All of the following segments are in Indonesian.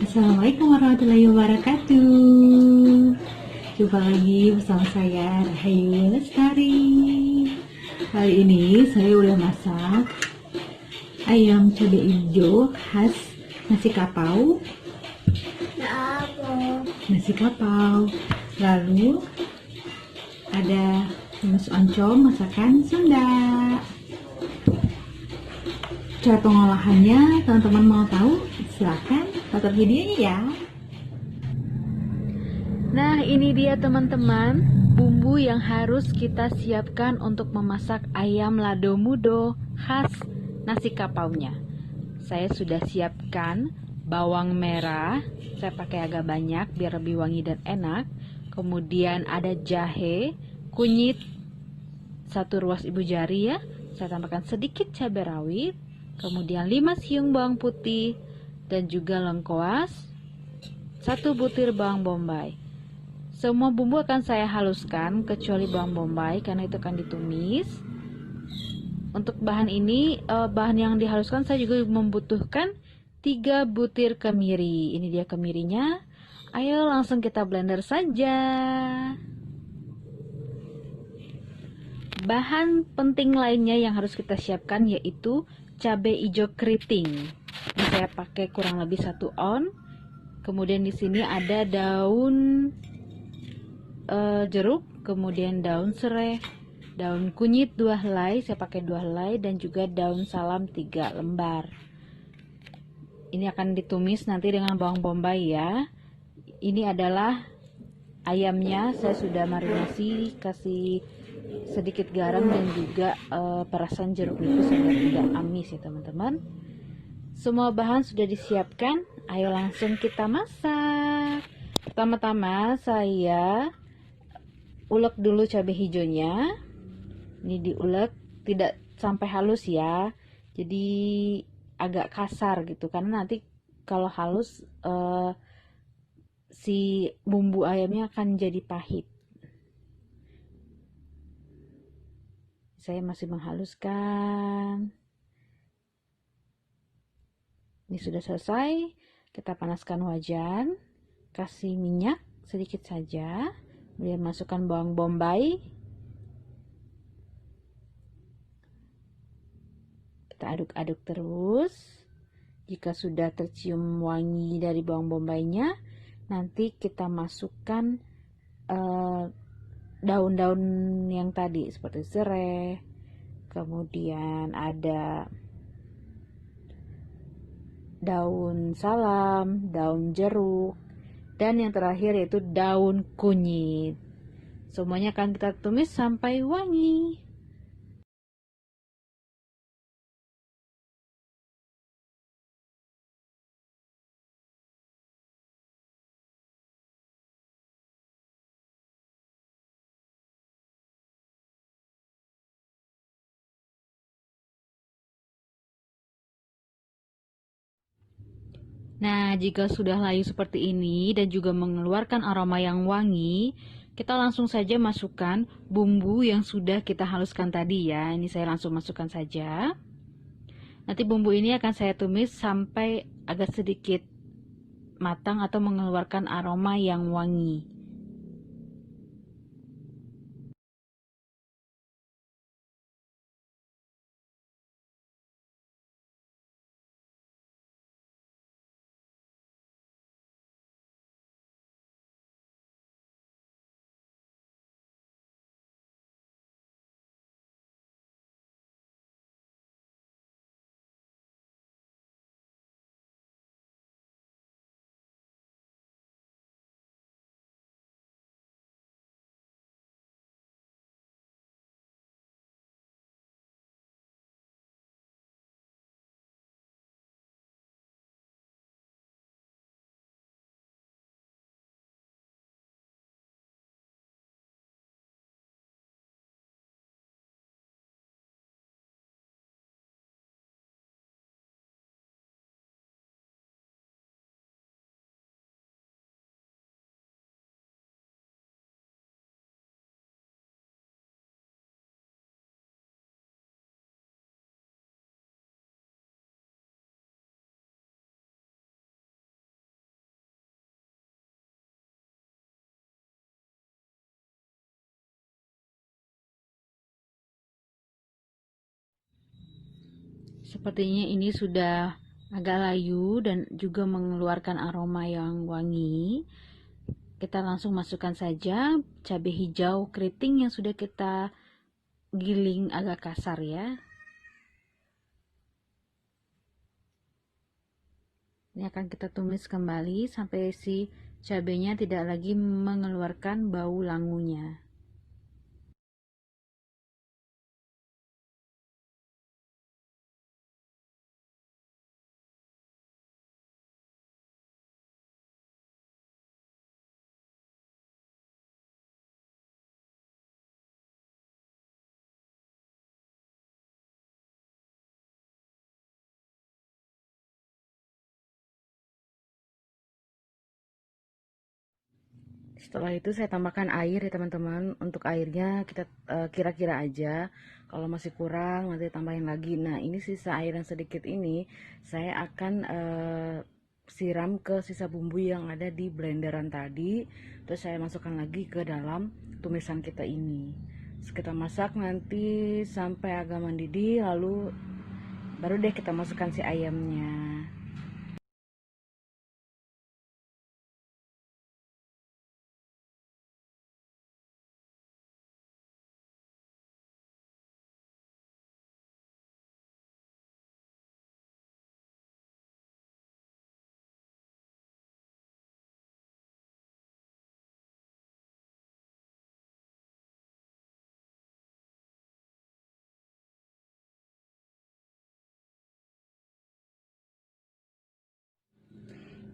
Assalamualaikum warahmatullahi wabarakatuh. Jumpa lagi bersama saya Rahayu Lestari. Kali ini saya udah masak ayam cabai hijau khas nasi kapau. Nasi kapau. Lalu ada tumis oncom masakan Sunda. Cara pengolahannya teman-teman mau tahu? Silahkan tonton videonya ya. Nah, ini dia teman-teman, bumbu yang harus kita siapkan untuk memasak ayam lado mudo khas nasi kapaunya. Saya sudah siapkan bawang merah, saya pakai agak banyak biar lebih wangi dan enak. Kemudian ada jahe, kunyit, 1 ruas ibu jari ya. Saya tambahkan sedikit cabai rawit, kemudian 5 siung bawang putih, dan juga lengkuas, 1 butir bawang bombay. Semua bumbu akan saya haluskan kecuali bawang bombay karena itu akan ditumis. Untuk bahan ini, bahan yang dihaluskan saya juga membutuhkan 3 butir kemiri. Ini dia kemirinya. Ayo langsung kita blender saja. Bahan penting lainnya yang harus kita siapkan yaitu cabai hijau keriting. Ini saya pakai kurang lebih 1 on. Kemudian di sini ada daun jeruk, kemudian daun serai, daun kunyit 2 helai, saya pakai 2 helai, dan juga daun salam 3 lembar. Ini akan ditumis nanti dengan bawang bombay ya. Ini adalah ayamnya, saya sudah marinasi, kasih sedikit garam dan juga perasan jeruk nipis agar tidak amis ya teman-teman. Semua bahan sudah disiapkan, ayo langsung kita masak. Pertama-tama saya ulek dulu cabai hijaunya. Ini diulek tidak sampai halus ya, jadi agak kasar gitu, karena nanti kalau halus si bumbu ayamnya akan jadi pahit. Saya masih menghaluskan. Ini sudah selesai. Kita panaskan wajan, kasih minyak sedikit saja, kemudian masukkan bawang bombay. Kita aduk-aduk terus. Jika sudah tercium wangi dari bawang bombaynya, nanti kita masukkan daun-daun yang tadi seperti serai, kemudian ada daun salam, daun jeruk, dan yang terakhir yaitu daun kunyit. Semuanya akan kita tumis sampai wangi. Nah, jika sudah layu seperti ini dan juga mengeluarkan aroma yang wangi, kita langsung saja masukkan bumbu yang sudah kita haluskan tadi ya. Ini saya langsung masukkan saja. Nanti bumbu ini akan saya tumis sampai agak sedikit matang atau mengeluarkan aroma yang wangi. Sepertinya ini sudah agak layu dan juga mengeluarkan aroma yang wangi. Kita langsung masukkan saja cabai hijau keriting yang sudah kita giling agak kasar ya. Ini akan kita tumis kembali sampai si cabenya tidak lagi mengeluarkan bau langunya. Setelah itu saya tambahkan air ya teman-teman. Untuk airnya kita kira-kira aja. Kalau masih kurang nanti tambahin lagi. Nah ini sisa air yang sedikit ini saya akan siram ke sisa bumbu yang ada di blenderan tadi. Terus saya masukkan lagi ke dalam tumisan kita ini. Terus kita masak nanti sampai agak mendidih, lalu baru deh kita masukkan si ayamnya.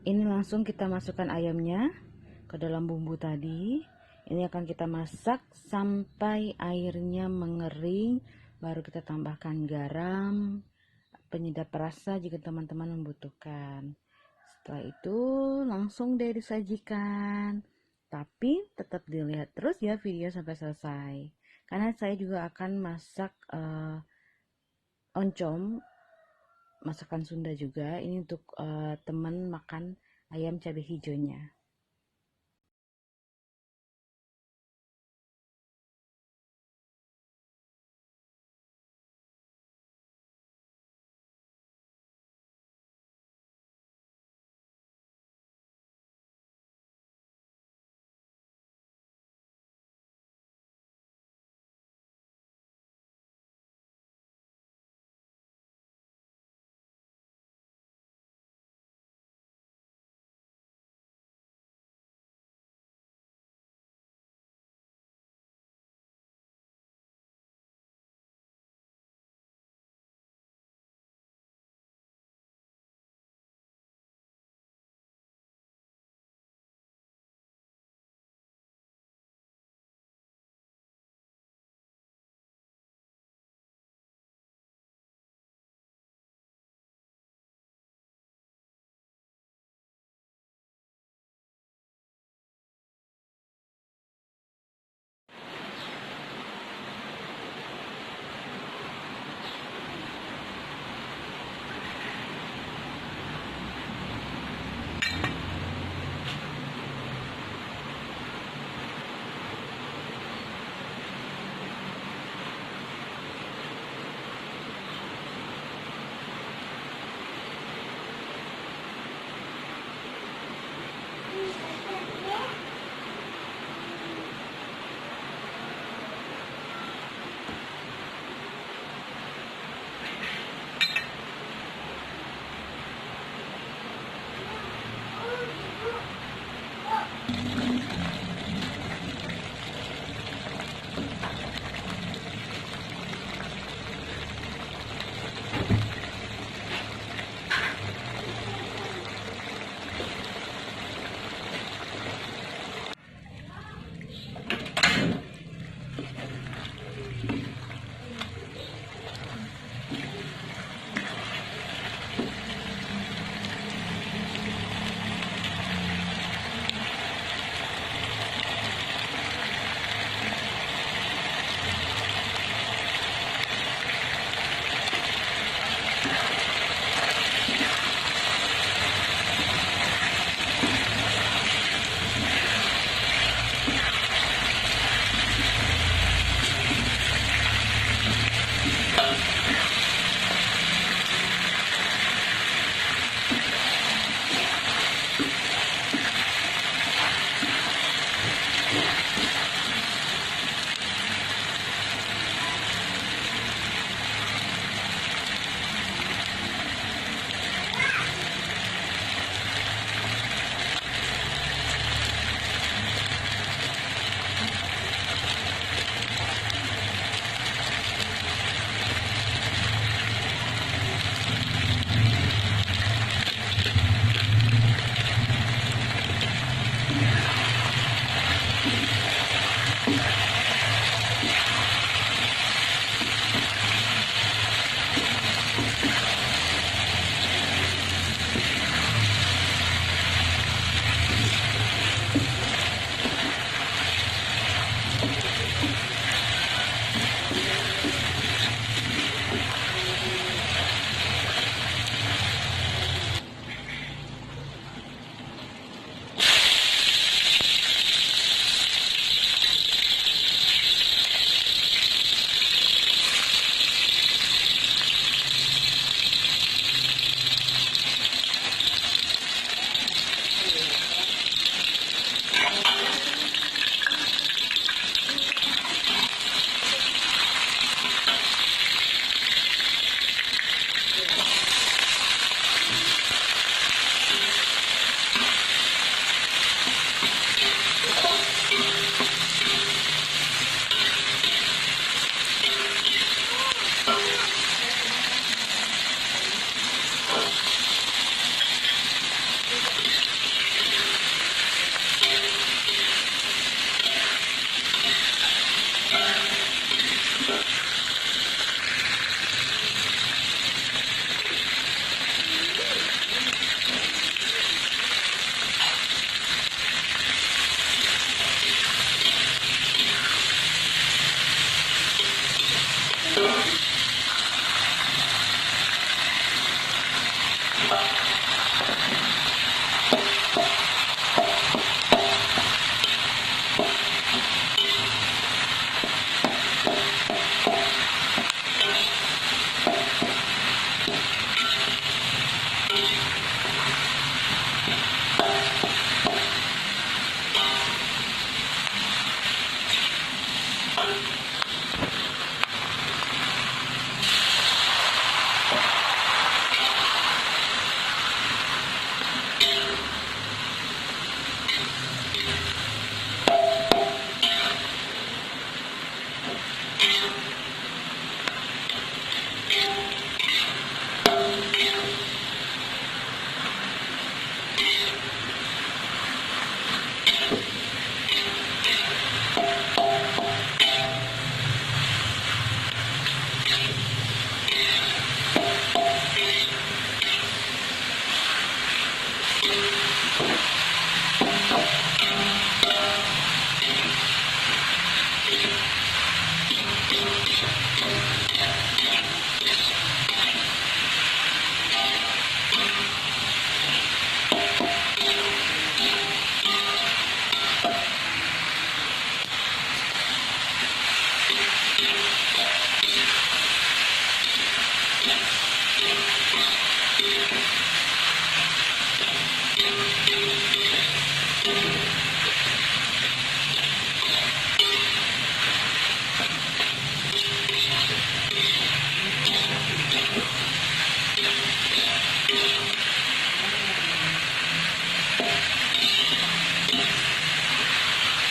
Ini langsung kita masukkan ayamnya ke dalam bumbu tadi. Ini akan kita masak sampai airnya mengering, baru kita tambahkan garam, penyedap rasa jika teman-teman membutuhkan. Setelah itu langsung deh disajikan. Tapi tetap dilihat terus ya video sampai selesai. Karena saya juga akan masak oncom, masakan Sunda juga. Ini untuk teman makan ayam cabai hijaunya.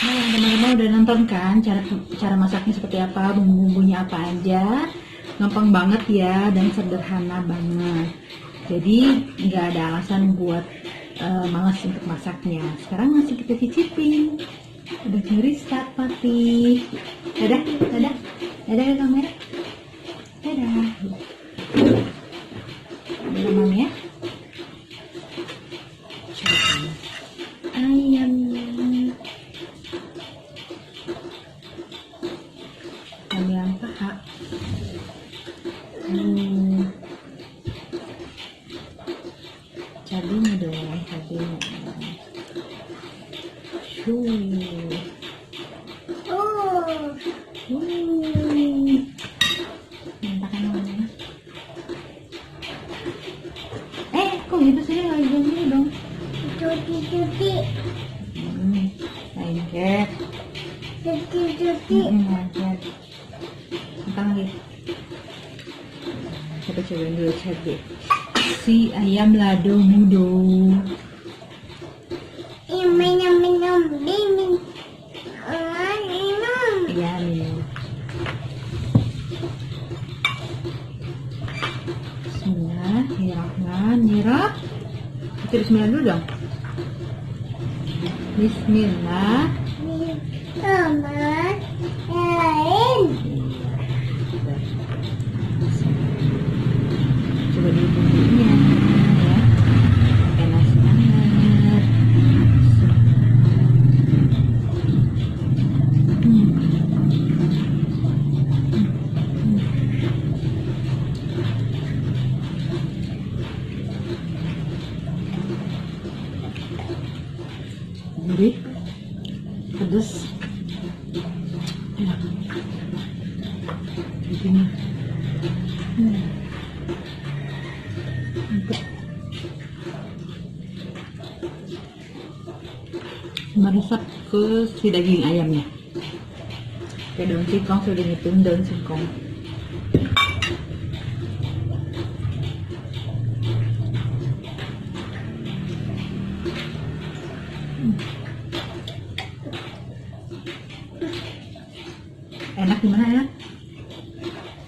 Nah, teman-teman udah nonton kan cara masaknya seperti apa, bumbu-bumbunya apa aja. Gampang banget ya dan sederhana banget. Jadi nggak ada alasan buat malas untuk masaknya. Sekarang masih kita cicipin. Udah cari start Pati. Dadah, dadah, dadah ke kamera. Dadah. Dadah mami ya. Coba ayamnya. Ayam paha. Cabenya dong, cabenya. Makan namanya. Kok gitu sih lagi gini dong? Cuti. Lengket. Cuti. Lengket. Makan lagi. Coba cobain dulu cabai. Si ayam lado mudo. Minum. Iya minum. Bismillahirrahmanirrahim. Kita bismillah dulu dong. Bismillah. Coba di bumbunya ya. Pakai nasi hangat. Gurih, pedas, enak. Begini. Mantap. Meresap ke si daging ayamnya. Kayak daun singkong, sudah ngitung daun singkong. Enak gimana ya?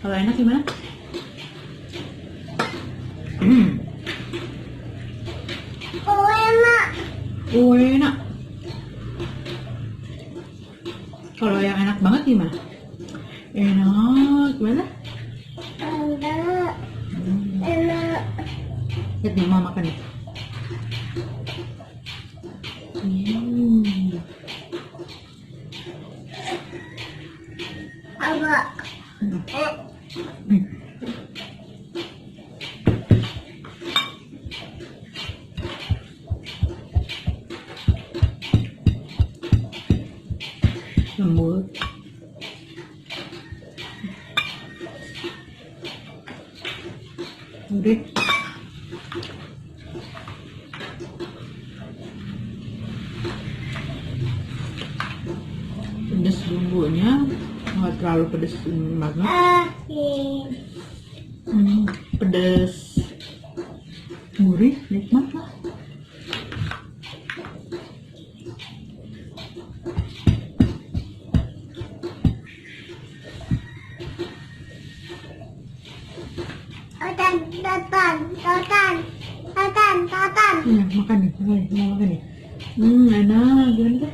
Kalau enak gimana? Enak. Kalau yang enak banget gimana? Enak gimana? Enak. Lihat nih mama makan nih. Apa? Lembut. Udah. Pedas bumbunya nggak terlalu pedas banget. Pedas gurih, nikmat lah. Totan. Makan nih, makan nih. Enak, gimana tuh?